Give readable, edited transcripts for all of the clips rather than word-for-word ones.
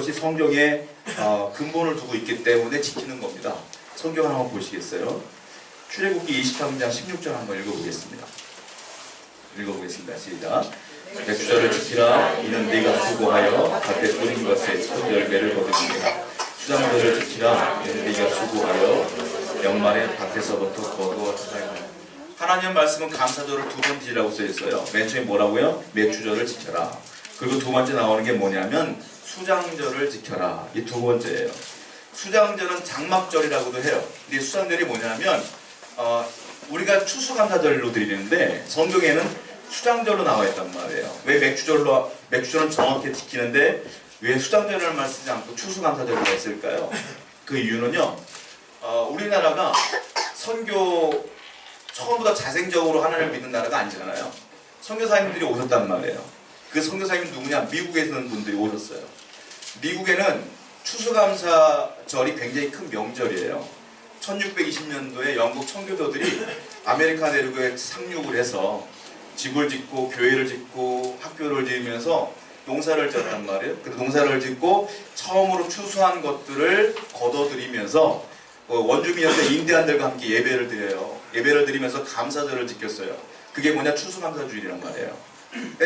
것이 성경에 근본을 두고 있기 때문에 지키는 겁니다. 성경 한번 보시겠어요? 출애굽기 23장 16절 한번 읽어보겠습니다. 시작. 백주절을 지키라. 이는 네가 수고하여 밭에 뿌린 것의 첫 열매를 거두리라. 수장절을 지키라. 이는 네가 수고하여 연말에 밭에서부터 거두어 주사이라. 하나님 말씀은 감사절을 두 번 지키라고 써있어요. 맨 처음에 뭐라고요? 맥주절을 지켜라. 그리고 두 번째 나오는 게 뭐냐면 수장절을 지켜라. 이 두 번째예요. 수장절은 장막절이라고도 해요. 근데 수장절이 뭐냐면 우리가 추수감사절로 드리는데 성경에는 수장절로 나와 있단 말이에요. 왜 맥주절은 정확히 지키는데 왜 수장절을 쓰지 않고 추수감사절로 했을까요? 그 이유는요, 우리나라가 선교 처음부터 자생적으로 하나님을 믿는 나라가 아니잖아요. 선교사님들이 오셨단 말이에요. 그 선교사님 누구냐? 미국에 있는 분들이 오셨어요. 미국에는 추수감사절이 굉장히 큰 명절이에요. 1620년도에 영국 청교도들이 아메리카 내륙에 상륙을 해서 집을 짓고 교회를 짓고 학교를 지으면서 농사를 지었단 말이에요. 그 농사를 짓고 처음으로 추수한 것들을 거둬들이면서 원주민한테 인디안들과 함께 예배를 드려요. 예배를 드리면서 감사절을 지켰어요. 그게 뭐냐? 추수감사주일이란 말이에요.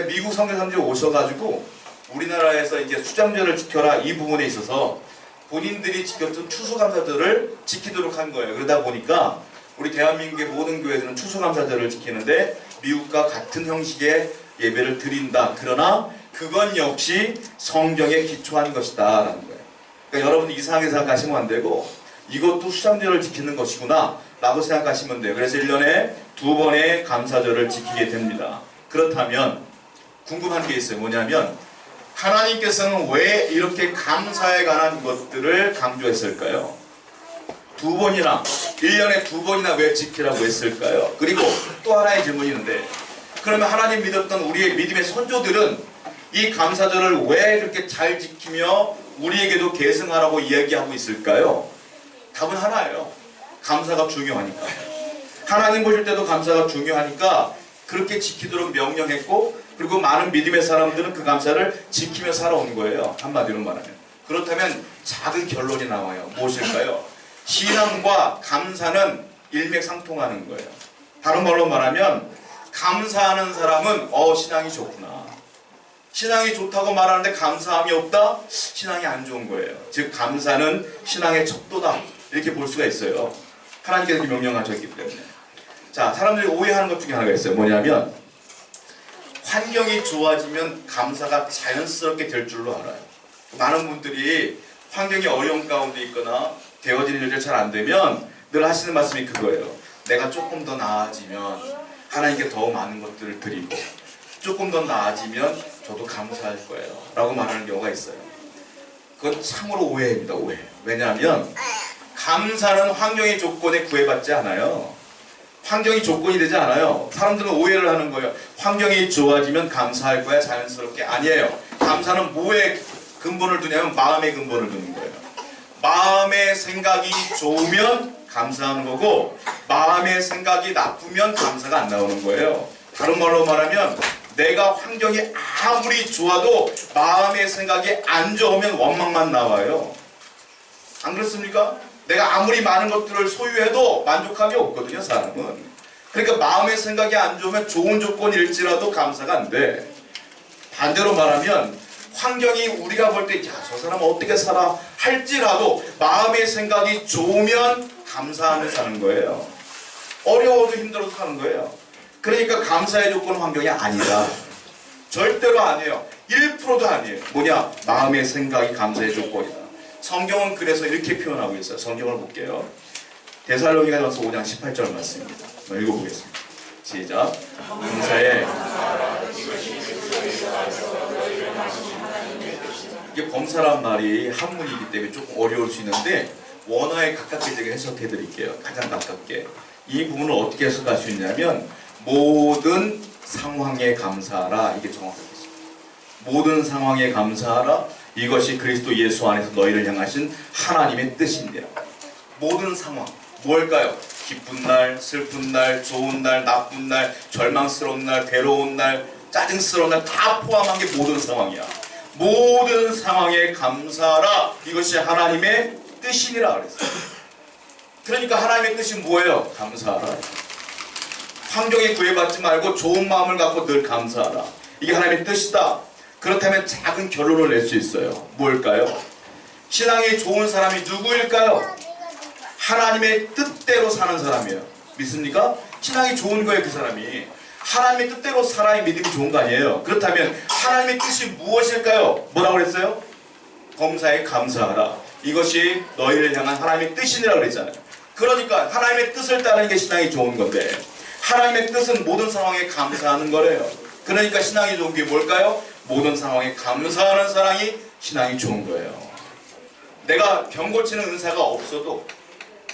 미국 선교사님들이 오셔가지고 우리나라에서 이제 수장절을 지켜라 이 부분에 있어서 본인들이 지켰던 추수감사절을 지키도록 한 거예요. 그러다 보니까 우리 대한민국의 모든 교회들은 추수감사절을 지키는데 미국과 같은 형식의 예배를 드린다. 그러나 그건 역시 성경에 기초한 것이다 라는 거예요. 그러니까 여러분 이상하게 생각하시면 안 되고 이것도 수장절을 지키는 것이구나 라고 생각하시면 돼요. 그래서 1년에 두 번의 감사절을 지키게 됩니다. 그렇다면 궁금한 게 있어요. 뭐냐면 하나님께서는 왜 이렇게 감사에 관한 것들을 강조했을까요? 1년에 두 번이나 왜 지키라고 했을까요? 그리고 또 하나의 질문이 있는데 그러면 하나님 믿었던 우리의 믿음의 선조들은 이 감사절을 왜 그렇게 잘 지키며 우리에게도 계승하라고 이야기하고 있을까요? 답은 하나예요. 감사가 중요하니까. 하나님 보실 때도 감사가 중요하니까 그렇게 지키도록 명령했고 그리고 많은 믿음의 사람들은 그 감사를 지키며 살아온 거예요. 한마디로 말하면. 그렇다면 작은 결론이 나와요. 무엇일까요? 신앙과 감사는 일맥상통하는 거예요. 다른 말로 말하면 감사하는 사람은 신앙이 좋구나. 신앙이 좋다고 말하는데 감사함이 없다? 신앙이 안 좋은 거예요. 즉 감사는 신앙의 척도다. 이렇게 볼 수가 있어요. 하나님께서 이렇게 명령하셨기 때문에. 자, 사람들이 오해하는 것 중에 하나가 있어요. 뭐냐면 환경이 좋아지면 감사가 자연스럽게 될 줄로 알아요. 많은 분들이 환경이 어려운 가운데 있거나 되어지는 일이 잘 안 되면 늘 하시는 말씀이 그거예요. 내가 조금 더 나아지면 하나님께 더 많은 것들을 드리고 조금 더 나아지면 저도 감사할 거예요 라고 말하는 경우가 있어요. 그건 참으로 오해입니다. 오해. 왜냐하면 감사는 환경의 조건에 구애받지 않아요. 환경이 조건이 되지 않아요. 사람들은 오해를 하는 거예요. 환경이 좋아지면 감사할 거야 자연스럽게. 아니에요. 감사는 뭐에 근본을 두냐면 마음의 근본을 두는 거예요. 마음의 생각이 좋으면 감사하는 거고 마음의 생각이 나쁘면 감사가 안 나오는 거예요. 다른 말로 말하면 내가 환경이 아무리 좋아도 마음의 생각이 안 좋으면 원망만 나와요. 안 그렇습니까? 내가 아무리 많은 것들을 소유해도 만족함이 없거든요, 사람은. 그러니까 마음의 생각이 안 좋으면 좋은 조건일지라도 감사가 안 돼. 반대로 말하면 환경이 우리가 볼 때 저 사람은 어떻게 살아 할지라도 마음의 생각이 좋으면 감사하며 사는 거예요. 어려워도 힘들어도 사는 거예요. 그러니까 감사의 조건은 환경이 아니다. 절대로 아니에요. 1%도 아니에요. 뭐냐? 마음의 생각이 감사의 조건이다. 성경은 그래서 이렇게 표현하고 있어요. 성경을 볼게요. 데살로니가전서 5장 18절 말씀입니다. 한번 읽어보겠습니다. 시작. 감사에 이게 범사란 말이 한문이기 때문에 조금 어려울 수 있는데 원어에 가깝게 제가 해석해 드릴게요. 가장 가깝게. 이 부분을 어떻게 해석할 수 있냐면 모든 상황에 감사하라. 이게 정확하겠습니다. 모든 상황에 감사하라. 이것이 그리스도 예수 안에서 너희를 향하신 하나님의 뜻인데요. 모든 상황 뭘까요? 기쁜 날, 슬픈 날, 좋은 날, 나쁜 날, 절망스러운 날, 괴로운 날, 짜증스러운 날 다 포함한 게 모든 상황이야. 모든 상황에 감사하라. 이것이 하나님의 뜻이니라 그랬어요. 그러니까 하나님의 뜻이 뭐예요? 감사하라. 환경에 구애받지 말고 좋은 마음을 갖고 늘 감사하라. 이게 하나님의 뜻이다. 그렇다면 작은 결론을 낼 수 있어요. 뭘까요? 신앙이 좋은 사람이 누구일까요? 하나님의 뜻대로 사는 사람이에요. 믿습니까? 신앙이 좋은 거예요. 그 사람이 하나님의 뜻대로 살아야 믿음이 좋은 거 아니에요. 그렇다면 하나님의 뜻이 무엇일까요? 뭐라고 그랬어요? 범사에 감사하라. 이것이 너희를 향한 하나님의 뜻이니라 그랬잖아요. 그러니까 하나님의 뜻을 따르는 게 신앙이 좋은 건데, 하나님의 뜻은 모든 상황에 감사하는 거래요. 그러니까 신앙이 좋은 게 뭘까요? 모든 상황에 감사하는 사람이 신앙이 좋은 거예요. 내가 병 고치는 은사가 없어도,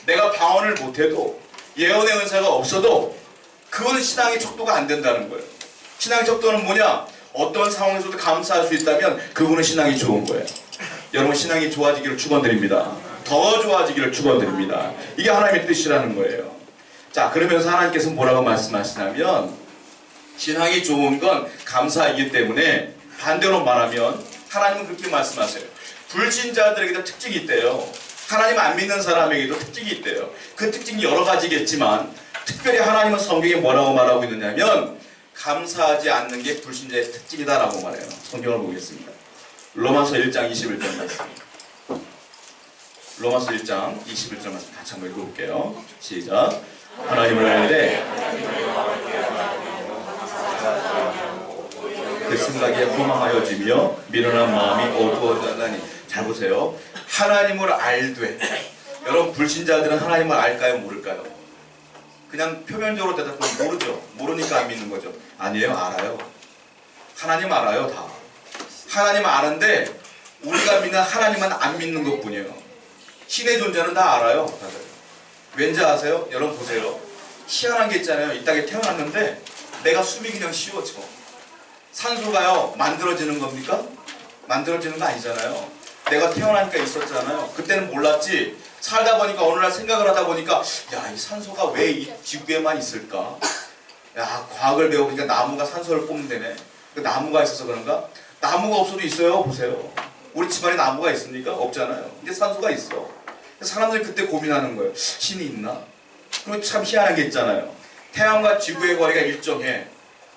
내가 방언을 못해도, 예언의 은사가 없어도 그거는 신앙의 척도가 안 된다는 거예요. 신앙의 척도는 뭐냐? 어떤 상황에서도 감사할 수 있다면 그분은 신앙이 좋은 거예요. 여러분, 신앙이 좋아지기를 축원드립니다. 더 좋아지기를 축원드립니다. 이게 하나님의 뜻이라는 거예요. 자, 그러면서 하나님께서 뭐라고 말씀하시냐면, 신앙이 좋은 건 감사이기 때문에 반대로 말하면 하나님은 그렇게 말씀하세요. 불신자들에게도 특징이 있대요. 하나님 안 믿는 사람에게도 특징이 있대요. 그 특징이 여러 가지겠지만 특별히 하나님은 성경에 뭐라고 말하고 있느냐면, 감사하지 않는 게 불신자의 특징이다라고 말해요. 성경을 보겠습니다. 로마서 1장 21절 말씀. 로마서 1장 21절 말씀 같이 한번 읽어볼게요. 시작. 하나님을 알되 그 생각에 허망하여지며 미련한 마음이 어두워졌나니. 잘 보세요. 하나님을 알되, 여러분 불신자들은 하나님을 알까요? 모를까요? 그냥 표면적으로 대답하면 모르죠. 모르니까 안 믿는 거죠. 아니에요. 알아요. 하나님 알아요. 다. 하나님 아는데 우리가 믿는 하나님만 안 믿는 것뿐이에요. 신의 존재는 다 알아요. 다들. 왠지 아세요? 여러분 보세요. 희한한 게 있잖아요. 이 땅에 태어났는데 내가 숨이 그냥 쉬워져. 산소가요 만들어지는 겁니까? 만들어지는 거 아니잖아요. 내가 태어나니까 있었잖아요. 그때는 몰랐지. 살다 보니까 어느 날 생각을 하다 보니까, 야, 이 산소가 왜 이 지구에만 있을까? 야, 과학을 배워보니까 나무가 산소를 뿜는다네. 그 나무가 있어서 그런가? 나무가 없어도 있어요. 보세요. 우리 집안에 나무가 있습니까? 없잖아요. 근데 산소가 있어. 사람들이 그때 고민하는 거예요. 신이 있나? 그리고 참 희한한 게 있잖아요. 태양과 지구의 거리가 일정해.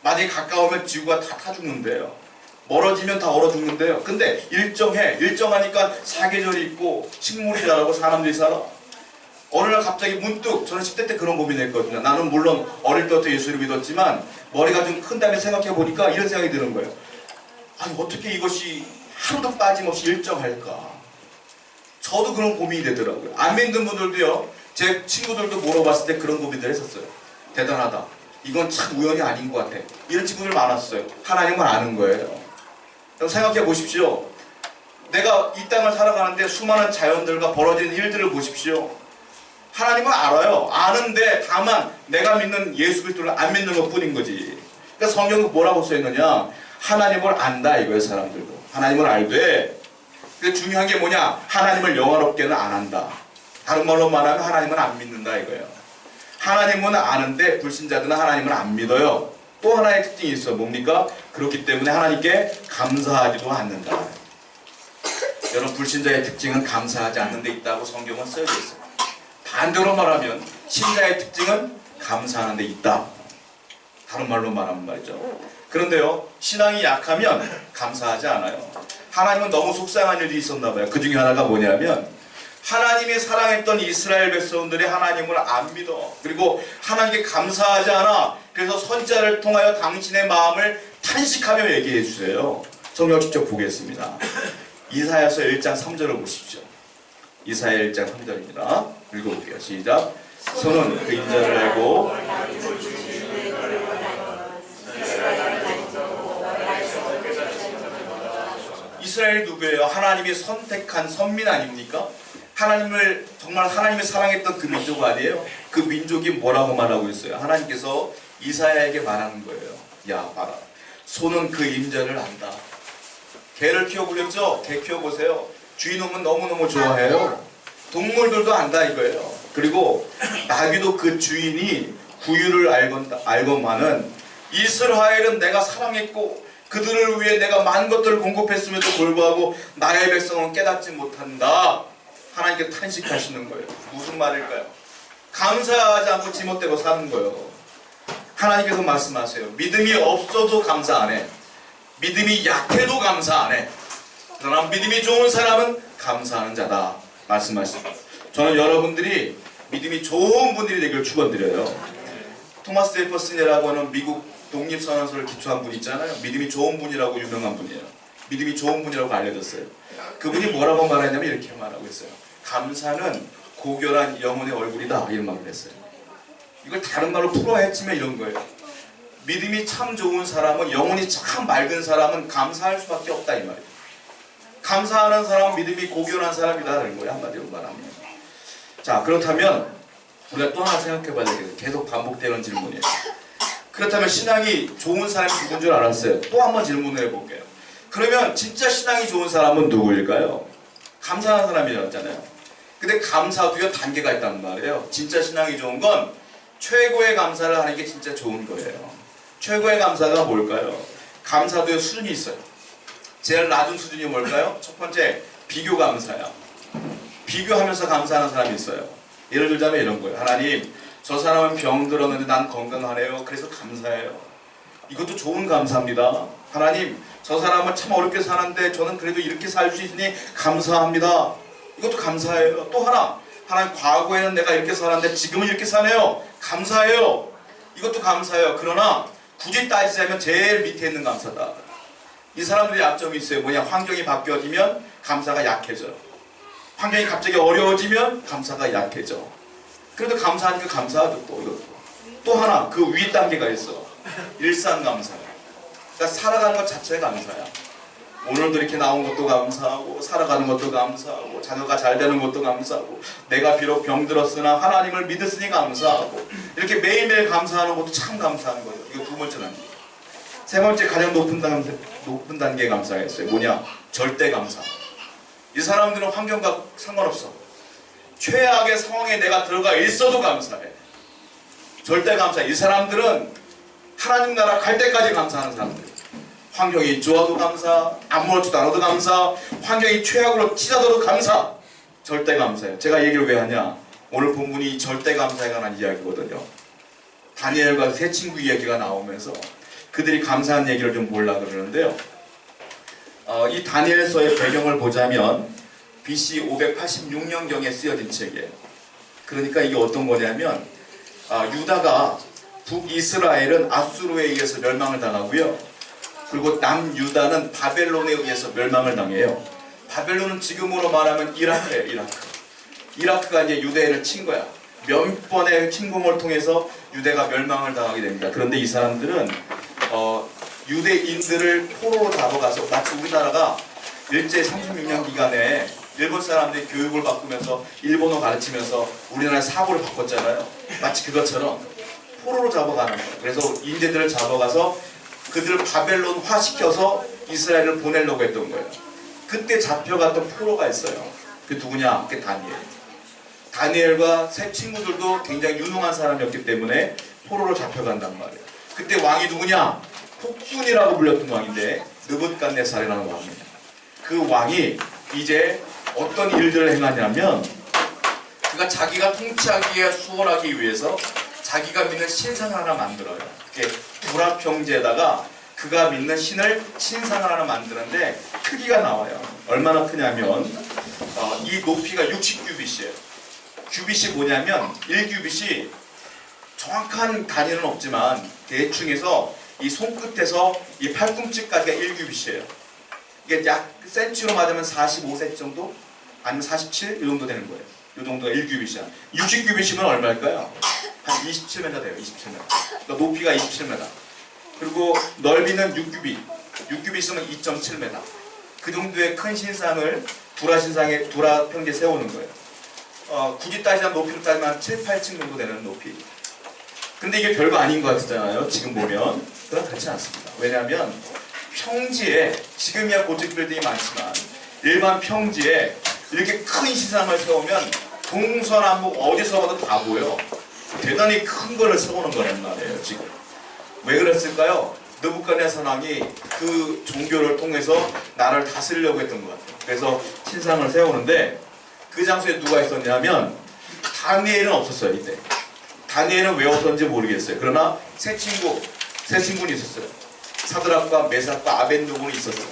만약에 가까우면 지구가 다 타 죽는데요. 멀어지면 다 얼어 죽는데요. 근데 일정해. 일정하니까 사계절이 있고 식물이 자라고 사람들이 살아. 어느 날 갑자기 문득, 저는 10대 때 그런 고민을 했거든요. 나는 물론 어릴 때부터 예수를 믿었지만 머리가 좀 큰 다음에 생각해 보니까 이런 생각이 드는 거예요. 아니, 어떻게 이것이 하루도 빠짐없이 일정할까? 저도 그런 고민이 되더라고요. 안 믿는 분들도요, 제 친구들도 물어봤을 때 그런 고민들 했었어요. 대단하다. 이건 참 우연이 아닌 것 같아. 이런 친구들 많았어요. 하나님을 아는 거예요. 생각해 보십시오. 내가 이 땅을 살아가는데 수많은 자연들과 벌어지는 일들을 보십시오. 하나님은 알아요. 아는데 다만 내가 믿는 예수 그리스도를 안 믿는 것 뿐인 거지. 그러니까 성경은 뭐라고 써있느냐? 하나님을 안다 이거예요. 사람들도 하나님을 알되, 근데 중요한 게 뭐냐? 하나님을 영화롭게는 안 한다. 다른 말로 말하면 하나님은 안 믿는다 이거예요. 하나님은 아는데 불신자들은 하나님을 안 믿어요. 또 하나의 특징이 있어. 뭡니까? 그렇기 때문에 하나님께 감사하지도 않는다. 여러분, 불신자의 특징은 감사하지 않는 데 있다고 성경은 써져 있어요. 반대로 말하면 신자의 특징은 감사하는 데 있다. 다른 말로 말하면 말이죠. 그런데요, 신앙이 약하면 감사하지 않아요. 하나님은 너무 속상한 일이 있었나 봐요. 그 중에 하나가 뭐냐면, 하나님이 사랑했던 이스라엘 백성들이 하나님을 안 믿어. 그리고 하나님께 감사하지 않아. 그래서 선지자를 통하여 당신의 마음을 탄식하며 얘기해 주세요. 성경 직접 보겠습니다. 이사야서 1장 3절을 보십시오. 이사야 1장 3절입니다. 읽어볼게요. 시작. 손은 그 인자를 알고 이스라엘이 누구예요? 하나님이 선택한 선민 아닙니까? 하나님을 정말 하나님이 사랑했던 그 민족 아니에요? 그 민족이 뭐라고 말하고 있어요? 하나님께서 이사야에게 말하는 거예요. 야, 봐라. 소는 그 임자를 안다. 개를 키워보셨죠? 개 키워보세요. 주인은 너무너무 좋아해요. 동물들도 안다 이거예요. 그리고 나귀도 그 주인이 구유를 알건만은 이스라엘은 내가 사랑했고 그들을 위해 내가 많은 것들을 공급했음에도 불구하고 나의 백성은 깨닫지 못한다. 하나님께 탄식하시는 거예요. 무슨 말일까요? 감사하지 않고 지멋대로 사는 거예요. 하나님께서 말씀하세요. 믿음이 없어도 감사 안 해. 믿음이 약해도 감사 안 해. 그러나 믿음이 좋은 사람은 감사하는 자다. 말씀하십니다. 저는 여러분들이 믿음이 좋은 분들이 되기를 축원드려요. 토마스 제퍼슨이라고 하는 미국 독립선언서를 기초한 분 있잖아요. 믿음이 좋은 분이라고 유명한 분이에요. 믿음이 좋은 분이라고 알려졌어요. 그분이 뭐라고 말했냐면 이렇게 말하고 있어요. 감사는 고결한 영혼의 얼굴이다. 이런 말을 했어요. 이걸 다른 말로 풀어 헤치면 이런 거예요. 믿음이 참 좋은 사람은, 영혼이 참 맑은 사람은 감사할 수밖에 없다 이 말이에요. 감사하는 사람은 믿음이 고결한 사람이다 라는 거예요. 한마디로 말하면. 자, 그렇다면 우리가 또 하나 생각해 봐야 되겠어요. 계속 반복되는 질문이에요. 그렇다면 신앙이 좋은 사람이 누군 줄 알았어요. 또 한번 질문을 해볼게요. 그러면 진짜 신앙이 좋은 사람은 누구일까요? 감사하는 사람이었잖아요. 근데 감사도요 단계가 있단 말이에요. 진짜 신앙이 좋은 건 최고의 감사를 하는 게 진짜 좋은 거예요. 최고의 감사가 뭘까요? 감사도의 수준이 있어요. 제일 낮은 수준이 뭘까요? 첫 번째, 비교 감사야. 비교하면서 감사하는 사람이 있어요. 예를 들자면 이런 거예요. 하나님, 저 사람은 병들었는데 난 건강하네요. 그래서 감사해요. 이것도 좋은 감사입니다. 하나님, 저 사람은 참 어렵게 사는데 저는 그래도 이렇게 살 수 있으니 감사합니다. 이것도 감사해요. 또 하나, 하나님, 과거에는 내가 이렇게 살았는데 지금은 이렇게 사네요. 감사해요. 이것도 감사해요. 그러나 굳이 따지자면 제일 밑에 있는 감사다. 이 사람들의 약점이 있어요. 뭐냐, 환경이 바뀌어지면 감사가 약해져요. 환경이 갑자기 어려워지면 감사가 약해져. 그래도 감사하니까 감사하죠. 또 하나, 그 위 단계가 있어. 일상감사야. 그러니까 살아가는 것 자체가 감사야. 오늘도 이렇게 나온 것도 감사하고, 살아가는 것도 감사하고, 자녀가 잘 되는 것도 감사하고, 내가 비록 병들었으나 하나님을 믿었으니 감사하고, 이렇게 매일매일 감사하는 것도 참 감사한 거예요. 이거 두 번째 단계. 세 번째, 가장 높은 단계의 감사가 있어요. 뭐냐? 절대 감사. 이 사람들은 환경과 상관없어. 최악의 상황에 내가 들어가 있어도 감사해. 절대 감사. 이 사람들은 하나님 나라 갈 때까지 감사하는 사람들. 환경이 좋아도 감사, 아무렇지도 않아도 감사, 환경이 최악으로 치닫아도 감사. 절대 감사예요. 제가 얘기를 왜 하냐? 오늘 본문이 절대 감사에 관한 이야기거든요. 다니엘과 세 친구 이야기가 나오면서 그들이 감사한 얘기를 좀 보려고 그러는데요. 이 다니엘서의 배경을 보자면 BC 586년경에 쓰여진 책이에요. 그러니까 이게 어떤 거냐면 유다가 북이스라엘은 아수르에 의해서 멸망을 당하고요. 그리고 남유다는 바벨론에 의해서 멸망을 당해요. 바벨론은 지금으로 말하면 이라크예요. 이라크가 이제 유대인을 친 거야. 몇 번의 침공을 통해서 유대가 멸망을 당하게 됩니다. 그런데 이 사람들은 유대인들을 포로로 잡아가서, 마치 우리나라가 일제 36년 기간에 일본 사람들이 교육을 바꾸면서 일본어 가르치면서 우리나라의 사고를 바꿨잖아요. 마치 그것처럼 포로로 잡아가는 거예요. 그래서 인재들을 잡아가서 그들을 바벨론화 시켜서 이스라엘을 보내려고 했던 거예요. 그때 잡혀갔던 포로가 있어요. 그 누구냐? 그게 다니엘. 다니엘과 세 친구들도 굉장히 유능한 사람이었기 때문에 포로로 잡혀간단 말이에요. 그때 왕이 누구냐? 폭군이라고 불렸던 왕인데 느붓갓네살이라는 왕이에요. 그 왕이 이제 어떤 일들을 행하냐면 그가 자기가 통치하기에 수월하기 위해서 자기가 믿는 신상을 하나 만들어요. 그게 구랍 형제에다가 그가 믿는 신을 신상을 하나 만드는데 크기가 나와요. 얼마나 크냐면 이 높이가 60규빗이에요. 규빗이 뭐냐면 1규빗이 정확한 단위는 없지만 대충해서 이 손끝에서 이 팔꿈치까지가 1규빗이에요. 이게 약 센치로 맞으면 45cm 정도? 아니면 47? 이 정도 되는 거예요. 이 정도가 1규빗이야. 60규빗이면 얼마일까요? 한 27m 돼요. 27m. 그러니까 높이가 27m. 그리고 넓이는 6규빗. 6규빗 있으면 2.7m. 그 정도의 큰 신상을 두라 평지에 세우는 거예요. 굳이 따지면 높이로 따지면 한 7, 8층 정도 되는 높이. 근데 이게 별거 아닌 것 같잖아요. 지금 보면. 그건 그렇지 않습니다. 왜냐하면 평지에, 지금이야 고층 빌딩이 많지만 일반 평지에 이렇게 큰 신상을 세우면 동서남북 어디서 봐도 다 보여. 대단히 큰 거를 세우는 거란 말이에요. 지금 왜 그랬을까요? 느부갓네살 왕이 그 종교를 통해서 나라를 다스리려고 했던 것 같아요. 그래서 신상을 세우는데 그 장소에 누가 있었냐면 다니엘은 없었어요. 이때 다니엘은 왜 없었는지 모르겠어요. 그러나 세 친구는 있었어요. 사드락과 메삭과 아벳느고는 있었어요.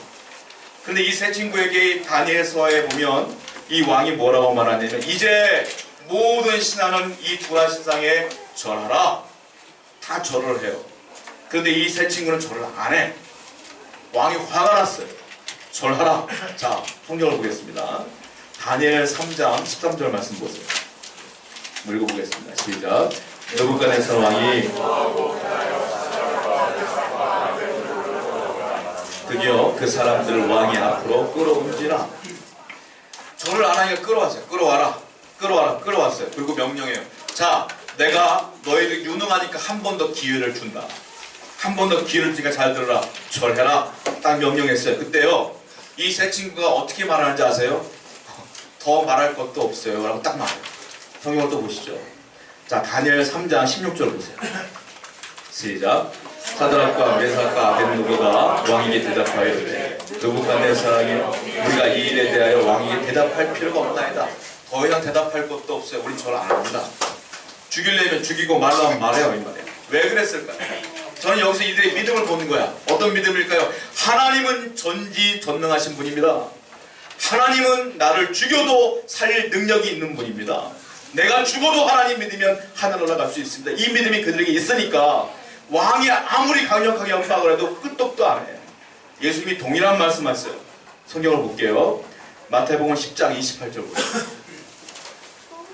그런데 이 세 친구에게 다니엘서에 보면 이 왕이 뭐라고 말하냐면 이제 모든 신하는 이 두라 신상에 절하라. 다 절을 해요. 그런데 이 세 친구는 절을 안 해. 왕이 화가 났어요. 절하라. 자, 성경을 보겠습니다. 다니엘 3장 13절 말씀 보세요. 읽어보겠습니다. 시작. 느부갓네살 왕이 드디어 그 사람들을 왕이 앞으로 끌어온지라. 절을 안 하니까 끌어왔어요. 끌어왔어요. 그리고 명령해요. 자, 내가 너희들 유능하니까 한 번 더 기회를 준다. 한 번 더 기회를 주니까 잘 들어라. 절해라. 딱 명령했어요. 그때요, 이 세 친구가 어떻게 말하는지 아세요? 더 말할 것도 없어요. 라고 딱 말해요. 성경을 또 보시죠. 자, 다니엘 3장 16절 보세요. 시작. 사드락과 메삭과 아벳느고가 왕에게 대답하여 이르되 느부갓네살에게 우리가 이 일에 대하여 왕에게 대답할 필요가 없나이다. 더 이상 대답할 것도 없어요. 우린 절 안 합니다. 죽이려면 죽이고 말라면 말해요. 이 말이에요. 왜 그랬을까요? 저는 여기서 이들의 믿음을 보는 거야. 어떤 믿음일까요? 하나님은 전지전능하신 분입니다. 하나님은 나를 죽여도 살릴 능력이 있는 분입니다. 내가 죽어도 하나님 믿으면 하늘 올라갈 수 있습니다. 이 믿음이 그들에게 있으니까 왕이 아무리 강력하게 협박을 해도 끄떡도 안 해요. 예수님이 동일한 말씀하셨어요. 성경을 볼게요. 마태복음 10장 28절 보세요.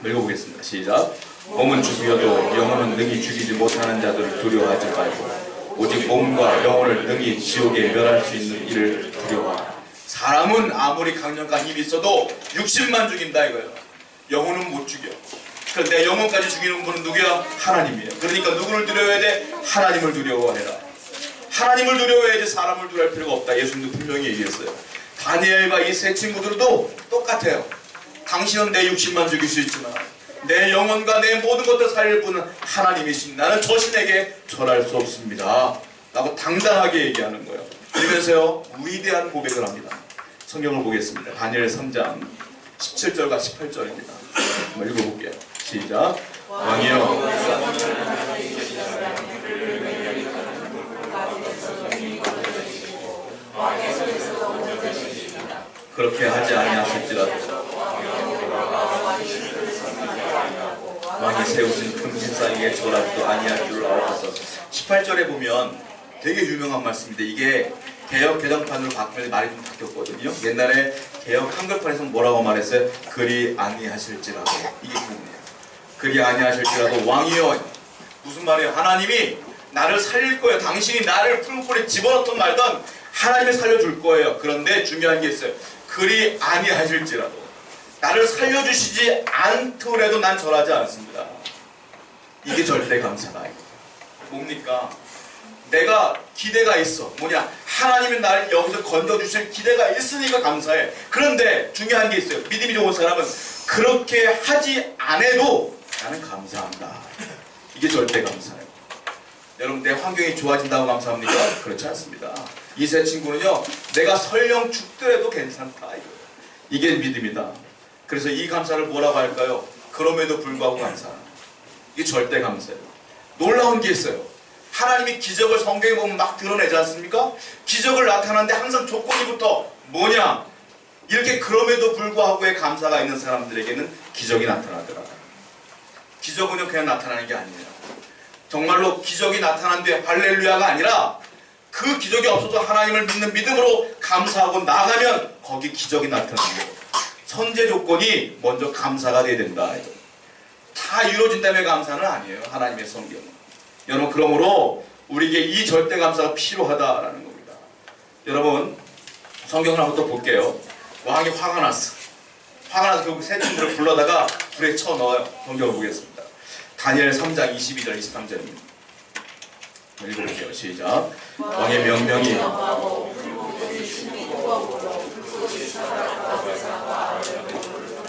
읽어보겠습니다. 시작. 몸은 죽여도 영혼은 능히 죽이지 못하는 자들을 두려워하지 말고 오직 몸과 영혼을 능히 지옥에 멸할 수 있는 이를 두려워하라. 사람은 아무리 강력한 힘이 있어도 육신만 죽인다 이거예요. 영혼은 못 죽여. 그런데 영혼까지 죽이는 분은 누구야? 하나님이에요. 그러니까 누구를 두려워해야 돼? 하나님을 두려워해라. 하나님을 두려워해야지 사람을 두려워할 필요가 없다. 예수님도 분명히 얘기했어요. 다니엘과 이 세 친구들도 똑같아요. 당신은 내 육신만 죽일 수 있지만 내 영혼과 내 모든 것들 살릴 분은 하나님이신 나는 저 신에게 절할 수 없습니다. 라고 당당하게 얘기하는 거예요. 그러면서요, 위대한 고백을 합니다. 성경을 보겠습니다. 다니엘 3장 17절과 18절입니다. 한번 읽어볼게요. 시작. 왕이여, 그렇게 하지 아니하실지라도 왕이 세우신 금신상에게 절하지도 아니할 줄 알아서. 18절에 보면 되게 유명한 말씀인데 이게 개역 개정판으로 바꾸면 말이 좀 바뀌었거든요. 옛날에 개역 한글판에서는 뭐라고 말했어요? 그리 아니하실지라도. 이게 부분이에요. 그리 아니하실지라도 왕이여. 무슨 말이에요? 하나님이 나를 살릴 거예요. 당신이 나를 풀무불에 집어넣든 말든 하나님이 살려줄 거예요. 그런데 중요한 게 있어요. 그리 아니하실지라도 나를 살려주시지 않더라도 난 절하지 않습니다. 이게 절대 감사다. 뭡니까? 내가 기대가 있어. 뭐냐? 하나님이 나를 여기서 건져주실 기대가 있으니까 감사해. 그런데 중요한 게 있어요. 믿음이 좋은 사람은 그렇게 하지 않아도 나는 감사한다. 이게 절대 감사해요. 여러분, 내 환경이 좋아진다고 감사합니까? 그렇지 않습니다. 이 세 친구는요, 내가 설령 죽더라도 괜찮다. 이게 믿음이다. 그래서 이 감사를 뭐라고 할까요? 그럼에도 불구하고 감사. 이게 절대 감사예요. 놀라운 게 있어요. 하나님이 기적을 성경에 보면 막 드러내지 않습니까? 기적을 나타나는데 항상 조건이 붙어. 뭐냐? 이렇게 그럼에도 불구하고의 감사가 있는 사람들에게는 기적이 나타나더라. 기적은요, 그냥 나타나는 게 아니에요. 정말로 기적이 나타난데 할렐루야가 아니라 그 기적이 없어도 하나님을 믿는 믿음으로 감사하고 나가면 거기 기적이 나타나는 거예요. 선제 조건이 먼저 감사가 돼야 된다. 다 이루어진다면 감사는 아니에요. 하나님의 성경은. 여러분, 그러므로 우리에게 이 절대 감사가 필요하다라는 겁니다. 여러분, 성경을 한번 또 볼게요. 왕이 화가 났어. 화가 나서 결국 세 친구를 불러다가 불에 쳐넣어요. 성경을 보겠습니다. 다니엘 3장 22절 23절입니다. 읽어볼게요. 시작. 왕의 명령이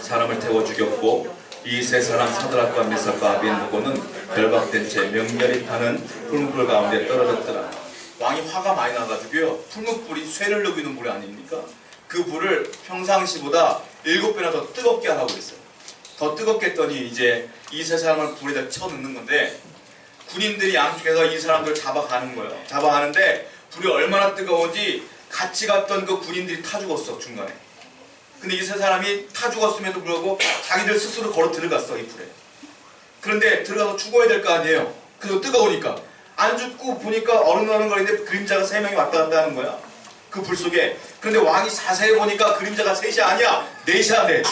사람을 태워 죽였고 이 세 사람 사드락과 메삭과 아벳느고는 결박된 채 명렬히 타는 풀무불 가운데 떨어졌더라. 왕이 화가 많이 나가지고요. 풀무불이 쇠를 녹이는 불이 아닙니까? 그 불을 평상시보다 7배나 더 뜨겁게 하라고 그랬어요. 더 뜨겁게 했더니 이제 이 세 사람을 불에다 쳐넣는 건데 군인들이 양쪽에서 이 사람들 잡아가는 거예요. 잡아가는데 불이 얼마나 뜨거운지 같이 갔던 그 군인들이 타 죽었어, 중간에. 근데 이 세 사람이 타 죽었음에도 불구하고 자기들 스스로 걸어 들어갔어, 이 불에. 그런데 들어가서 죽어야 될 거 아니에요. 그래서 뜨거우니까. 안 죽고 보니까 어른어른거리는데 그림자가 3명이 왔다 갔다 하는 거야. 그 불 속에. 그런데 왕이 자세히 보니까 그림자가 3이 아니야. 4이야, 4.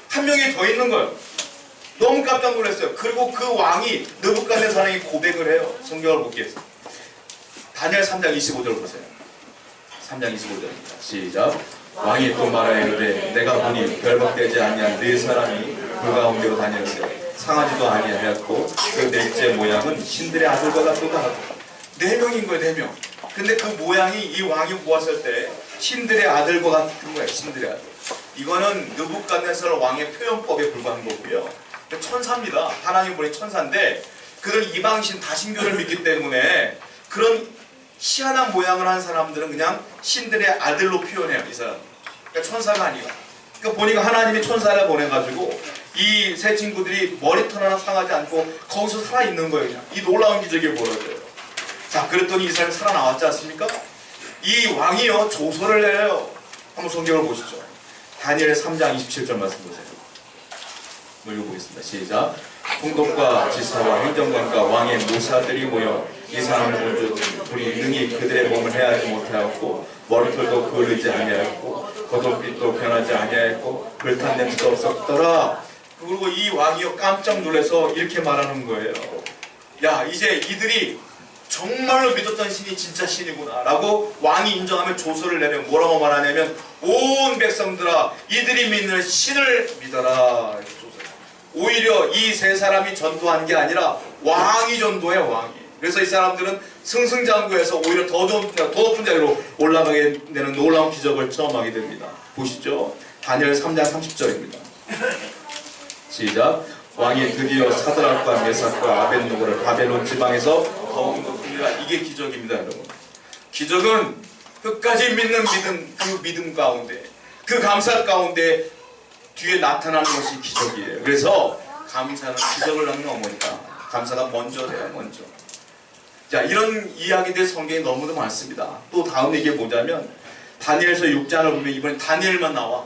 한 명이 더 있는 거예요. 너무 깜짝 놀랐어요. 그리고 그 왕이 느부갓네살이 고백을 해요. 성경을 보기에서. 다니엘 3장 25절 보세요. 3장 25절입니다. 시작. 왕이 또 말하이르되 내가 보니 결박되지 아니한 4사람이 그 가운데로 다니는데 상하지도 아니하였고 그 넷째 모양은 신들의 아들과 같도다 하고 4명인 거예요. 4명. 근데 그 모양이 이 왕이 보았을 때 신들의 아들과 같은 거예요. 신들의 아들. 이거는 느부갓네살 왕의 표현법에 불과한 거고요. 천사입니다. 하나님 보니 천사인데 그런 이방신 다신교를 믿기 때문에 그런 희한한 모양을 한 사람들은 그냥 신들의 아들로 표현해요. 이 사람. 그러니까 천사가 아니야. 그러니까 보니까 하나님이 천사를 보내가지고 이 세 친구들이 머리털 하나 상하지 않고 거기서 살아있는 거예요. 그냥. 이 놀라운 기적이 벌어져요. 자, 그랬더니 이 사람이 살아나왔지 않습니까? 이 왕이요 조서를 내요. 한번 성경을 보시죠. 다니엘 3장 27절 말씀 보세요. 읽어보겠습니다. 시작. 총독과 지사와 행정관과 왕의 모사들이 모여 이 사람을 본즉 불이 능히 그들의 몸을 해하지 못하였고 머리털도 그을리지 아니하였고 겉옷빛도 변하지 아니하였고 불탄 냄새도 없었더라. 그리고 이 왕이요 깜짝 놀라서 이렇게 말하는 거예요. 야, 이제 이들이 정말로 믿었던 신이 진짜 신이구나 라고 왕이 인정하면 조서를 내려 뭐라고 말하냐면 온 백성들아 이들이 믿는 신을 믿어라. 오히려 이 세 사람이 전도한 게 아니라 왕이 전도해. 왕이. 그래서 이 사람들은 승승장구해서 오히려 더 높은 자리로 올라가게 되는 놀라운 기적을 체험하게 됩니다. 보시죠. 다니엘 3장 30절입니다. 시작. 왕이 드디어 사드락과 메삭과 아벳느고를 바벨론 지방에서 더욱 높습니다. 이게 기적입니다, 여러분. 기적은 끝까지 믿는 믿음, 그 믿음 가운데, 그 감사 가운데 뒤에 나타나는 것이 기적이에요. 그래서 감사는 기적을 낳는 어머니까 감사가 먼저 돼요. 먼저. 자, 이런 이야기들 성경에 너무도 많습니다. 또 다음 얘기에 보자면 다니엘서 6장을 보면 이번에 다니엘만 나와.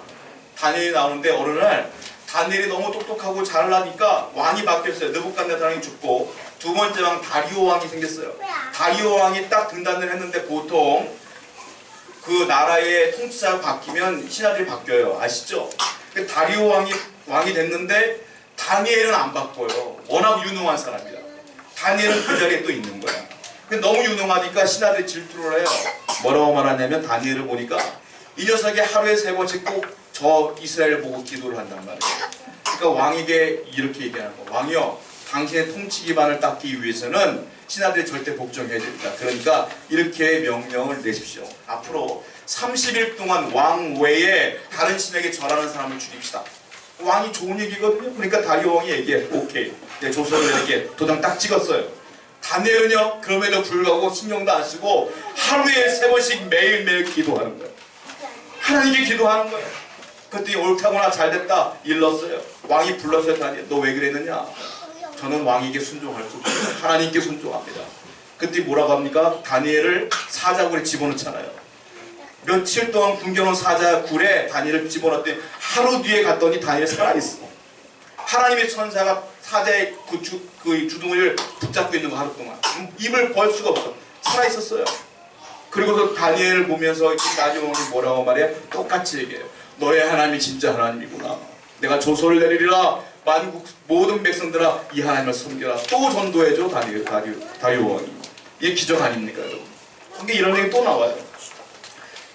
다니엘이 나오는데 어느 날 다니엘이 너무 똑똑하고 잘나니까 왕이 바뀌었어요. 느부갓네살이 죽고 두 번째 왕 다리오 왕이 생겼어요. 다리오 왕이 딱 등단을 했는데 보통 그 나라의 통치자가 바뀌면 신하들이 바뀌어요. 아시죠? 다리오 왕이 됐는데 다니엘은 안 바꿔요. 워낙 유능한 사람이라. 다니엘은 그 자리에 또 있는 거야. 근데 너무 유능하니까 신하들이 질투를 해요. 뭐라고 말하냐면 다니엘을 보니까 이 녀석이 하루에 3번씩 꼭 저 이스라엘을 보고 기도를 한단 말이에요. 그러니까 왕에게 이렇게 얘기하는 거예요. 왕이요, 당신의 통치 기반을 닦기 위해서는 신하들이 절대 복종해야 됩니다. 그러니까 이렇게 명령을 내십시오. 앞으로 30일 동안 왕 외에 다른 신에게 절하는 사람을 죽입시다. 왕이 좋은 얘기거든요. 그러니까 다리오 왕이 얘기해. 오케이. 조서를 이렇게 도장 딱 찍었어요. 다니엘은요, 그럼에도 불구하고 신경도 안 쓰고 하루에 3번씩 매일매일 기도하는 거예요. 하나님께 기도하는 거예요. 그랬더니 옳다구나, 잘됐다, 일렀어요. 왕이 불렀어요. 다니엘, 너 왜 그랬느냐? 저는 왕에게 순종할 수 없어요. 하나님께 순종합니다. 그때 뭐라고 합니까? 다니엘을 사자굴에 집어넣잖아요. 며칠 동안 굶겨놓은 사자굴에 다니엘을 집어넣었더니 하루 뒤에 갔더니 다니엘이 살아있어. 하나님의 천사가 사자의 그 주둥이를 붙잡고 있는 거 하루 동안. 입을 벌 수가 없어. 살아있었어요. 그리고서 다니엘을 보면서 이 다니엘이 뭐라고 말해? 똑같이 얘기해요. 너의 하나님이 진짜 하나님이구나. 내가 조서를 내리리라. 만국 모든 백성들아 이 하나님을 섬겨라. 또 전도해줘. 다리오 왕이. 이게 기적 아닙니까, 여러분? 근데 이런 얘기 또 나와요.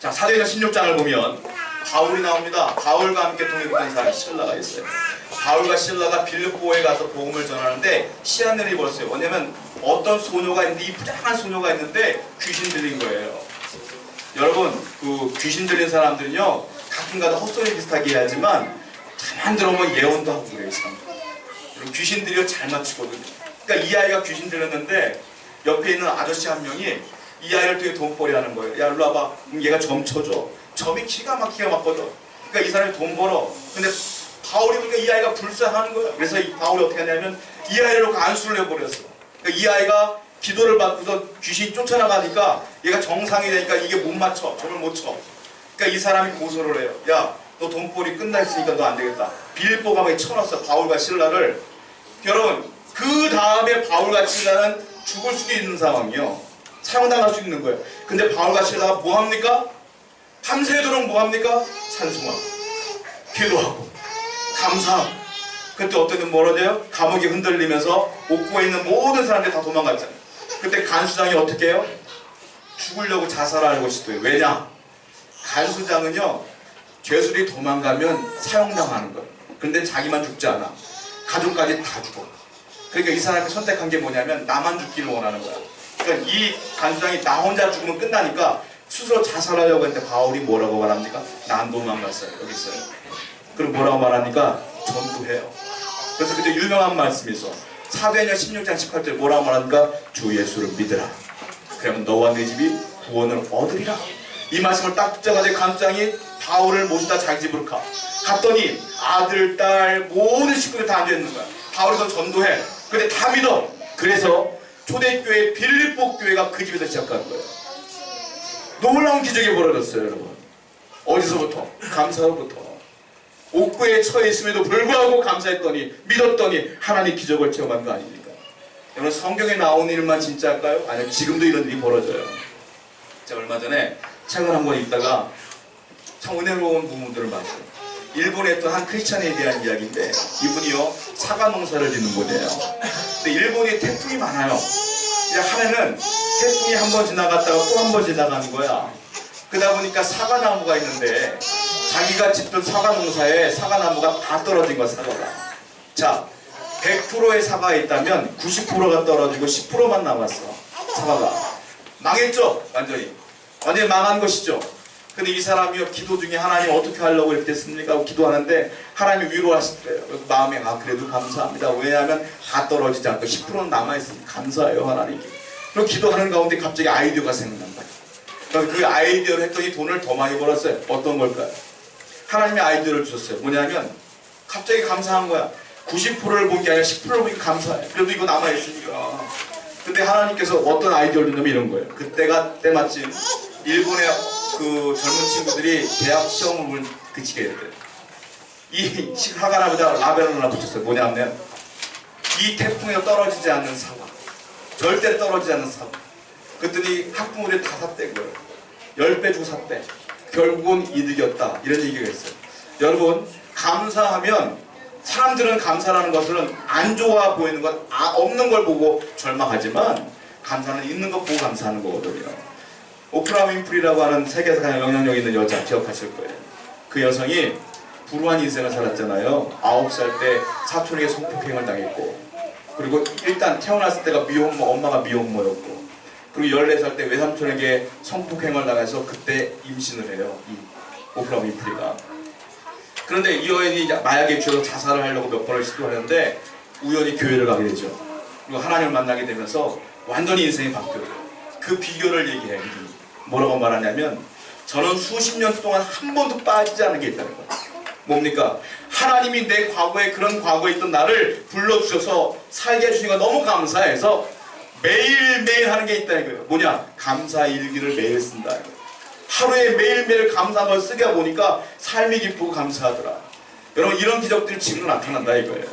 자, 사도행전 16장을 보면 바울이 나옵니다. 바울과 함께 동행했던 사람이 실라가 있어요. 바울과 실라가 빌립보에 가서 복음을 전하는데 시한을 입었어요. 왜냐면 어떤 소녀가 있는데, 이 부장한 소녀가 있는데 귀신 들린 거예요. 여러분, 그 귀신 들린 사람들은요, 가끔가다 헛소리 비슷하게 해야지만 잘만 들어오면 예언도 하고 그래요. 귀신들이요 잘 맞추거든요. 그러니까 이 아이가 귀신 들렸는데 옆에 있는 아저씨 한 명이 이 아이를 통해 돈벌이 하는 거예요. 야, 일로 와봐. 그럼 얘가 점 쳐줘. 점이 기가 막히게 맞거든. 그러니까 이 사람이 돈 벌어. 근데 바울이 보니까 이 아이가 불쌍한 거야. 그래서 이 바울이 어떻게 하냐면 이 아이를 놓고 안수를 해버렸어. 그러니까 이 아이가 기도를 받고서 귀신이 쫓아나가니까 얘가 정상이 되니까 이게 못 맞춰. 점을 못 쳐. 그러니까 이 사람이 고소를 해요. 야, 너 돈벌이 끝나 있으니까 너 안 되겠다. 빌보가 막 쳐놨어. 바울과 실라를. 여러분, 그 다음에 바울과 실라는 죽을 수도 있는 상황이요. 사형당할 수 있는 거예요. 근데 바울과 실라가 뭐 합니까? 밤새도록 뭐 합니까? 찬송하고 기도하고 감사하고. 그때 어떤 분 뭐라 돼요? 감옥이 흔들리면서 옥고에 있는 모든 사람들이 다 도망갔잖아요. 그때 간수장이 어떻게 해요? 죽으려고 자살하려고 시도해요. 왜냐? 간수장은요, 죄수들이 도망가면 사형당하는 거예요. 그런데 자기만 죽지 않아. 가족까지 다 죽어. 그러니까 이 사람이 선택한 게 뭐냐면 나만 죽기를 원하는 거야. 그러니까 이 간수장이 나 혼자 죽으면 끝나니까 스스로 자살하려고 했는데 바울이 뭐라고 말합니까? 난 도망갔어요. 여기 있어요. 그리고 뭐라고 말합니까? 전도해요. 그래서 그때 유명한 말씀이 있어. 사도행전 16장 18절 뭐라고 말합니까? 주 예수를 믿으라. 그러면 너와 네 집이 구원을 얻으리라. 이 말씀을 딱 붙잡아서 간수장이 바울을 모시다 자기 집으로 가. 갔더니 아들, 딸 모든 식구들이 다 앉아있는 거야. 바울이 너 전도해. 근데 다 믿어. 그래서 초대교회 빌립보 교회가 그 집에서 시작한 거예요. 놀라운 기적이 벌어졌어요, 여러분. 어디서부터? 감사로부터. 옥고에 처해 있음에도 불구하고 감사했더니 믿었더니 하나님 기적을 체험한 거 아닙니까? 여러분, 성경에 나오는 일만 진짜일까요? 아니요, 지금도 이런 일이 벌어져요. 제가 얼마 전에 책을 한 권 읽다가 참 은혜로운 부분들을 봤어요. 일본에 있던 한 크리스찬에 대한 이야기인데 이분이요, 사과 농사를 짓는 분이에요. 근데 일본이 태풍이 많아요. 한 해는 태풍이 한 번 지나갔다가 또 한 번 지나가는 거야. 그러다 보니까 사과나무가 있는데 자기가 짓던 사과 농사에 사과나무가 다 떨어진 거야, 사과가. 자, 100%의 사과가 있다면 90%가 떨어지고 10%만 남았어, 사과가. 망했죠? 완전히 망한 것이죠. 근데 이 사람이요, 기도 중에 하나님 어떻게 하려고 이렇게 됐습니까? 하고 기도하는데 하나님이 위로하시더래요. 마음에 그래도 감사합니다. 왜냐하면 다 떨어지지 않고 10%는 남아있으니 감사해요, 하나님께. 그리고 기도하는 가운데 갑자기 아이디어가 생각난 거예요. 그래서 그 아이디어를 했더니 돈을 더 많이 벌었어요. 어떤 걸까요? 하나님이 아이디어를 주셨어요. 뭐냐면 갑자기 감사한 거야. 90%를 본 게 아니라 10%를 보니까 감사해. 그래도 이거 남아있으니까. 근데 하나님께서 어떤 아이디어를 주냐면 이런 거예요. 그때가 때마침 일본의 그 젊은 친구들이 대학 시험을 그치게 됐대요. 이 하가나보다 라벨을 하나 붙였어요. 뭐냐면 이 태풍에 떨어지지 않는 사과, 절대 떨어지지 않는 사과. 그랬더니 학부모들이 다 샀대. 그걸 10배 주고 샀대. 결국은 이득이었다, 이런 얘기가 있어요. 여러분, 감사하면 사람들은 감사라는 것은 안 좋아 보이는 것, 없는 걸 보고 절망하지만 감사는 있는 것 보고 감사하는 거거든요. 오프라 윈프리라고 하는 세계에서 가장 영향력 있는 여자 기억하실 거예요. 그 여성이 불우한 인생을 살았잖아요. 9살 때 사촌에게 성폭행을 당했고, 그리고 일단 태어났을 때가 미혼모, 엄마가 미혼모였고, 그리고 14살 때 외삼촌에게 성폭행을 당해서 그때 임신을 해요, 이 오프라 윈프리가. 그런데 이 여인이 마약에 취해서 자살을 하려고 몇 번을 시도하는데 우연히 교회를 가게 되죠. 그리고 하나님을 만나게 되면서 완전히 인생이 바뀌어요. 그 비결을 얘기해요. 뭐라고 말하냐면 저는 수십 년 동안 한 번도 빠지지 않은 게 있다는 거예요. 뭡니까? 하나님이 내 과거에 그런 과거에 있던 나를 불러주셔서 살게 해주시니까 너무 감사해서 매일매일 하는 게 있다는 거예요. 뭐냐? 감사 일기를 매일 쓴다. 하루에 매일매일 감사한 걸 쓰게 보니까 삶이 기쁘고 감사하더라. 여러분, 이런 기적들이 지금 나타난다 이거예요.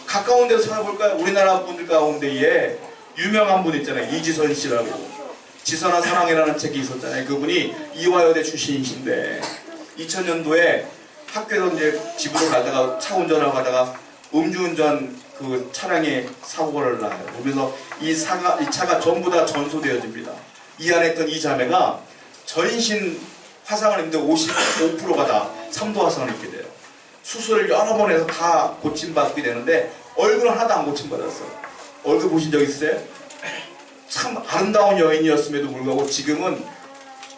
가까운 데서 찾아볼까요? 우리나라 분들 가운데에 유명한 분 있잖아요. 이지선 씨라고. 지선아 사랑이라는 책이 있었잖아요. 그분이 이화여대 출신이신데 2000년도에 학교에서 이제 집으로 가다가 차 운전하고 가다가 음주운전 그 차량에 사고를 나요. 그러면서 이 차가 전부 다 전소되어집니다. 이 안에 있던 이 자매가 전신 화상을 입는데 55%가 다 3도 화상을 입게 돼요. 수술을 여러 번 해서 다 고침받게 되는데 얼굴은 하나도 안 고침받았어요. 얼굴 보신 적 있으세요? 참 아름다운 여인이었음에도 불구하고 지금은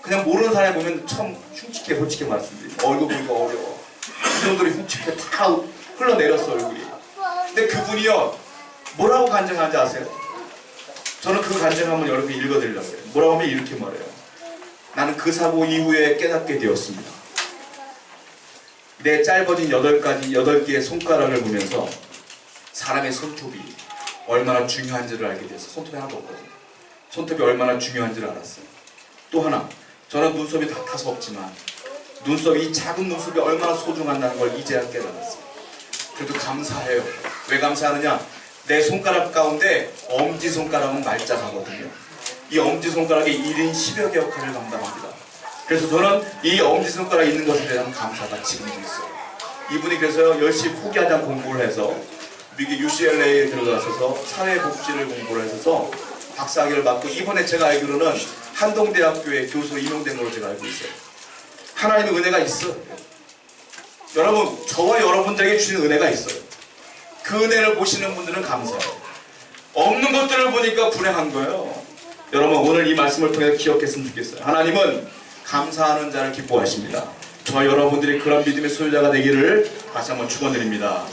그냥 모르는 사람이 보면 참 흉측해, 솔직히 말씀드립니다. 얼굴 보니까 어려워. 이 정도로 흉측해, 다 흘러내렸어 얼굴이. 근데 그분이요, 뭐라고 간증하는지 아세요? 저는 그 간증을 한번 여러분께 읽어드리려고 해요. 뭐라고 하면 이렇게 말해요. 나는 그 사고 이후에 깨닫게 되었습니다. 내 짧아진 8개의 손가락을 보면서 사람의 손톱이 얼마나 중요한지를 알게 됐어요. 손톱이 하나도 없거든요. 손톱이 얼마나 중요한지를 알았어요. 또 하나, 저는 눈썹이 다 타서 없지만 이 작은 눈썹이 얼마나 소중하다는 걸 이제야 깨달았어요. 그래도 감사해요. 왜 감사하느냐? 내 손가락 가운데 엄지손가락은 말짱하거든요. 이 엄지손가락이 1인 10여 개 역할을 감당합니다. 그래서 저는 이 엄지손가락이 있는 것에 대한 감사가 지금도 있어요. 이분이 그래서 열심히 포기하지 않고 공부를 해서 미국 UCLA에 들어가셔서 사회복지를 공부를 해서 박사학위를 받고 이번에 제가 알기로는 한동대학교의 교수로 임용된 걸로 제가 알고 있어요. 하나님의 은혜가 있어요. 여러분, 저와 여러분들에게 주신 은혜가 있어요. 그 은혜를 보시는 분들은 감사해요. 없는 것들을 보니까 불행한 거예요. 여러분, 오늘 이 말씀을 통해 기억했으면 좋겠어요. 하나님은 감사하는 자를 기뻐하십니다. 저와 여러분들이 그런 믿음의 소유자가 되기를 다시 한번 축원드립니다.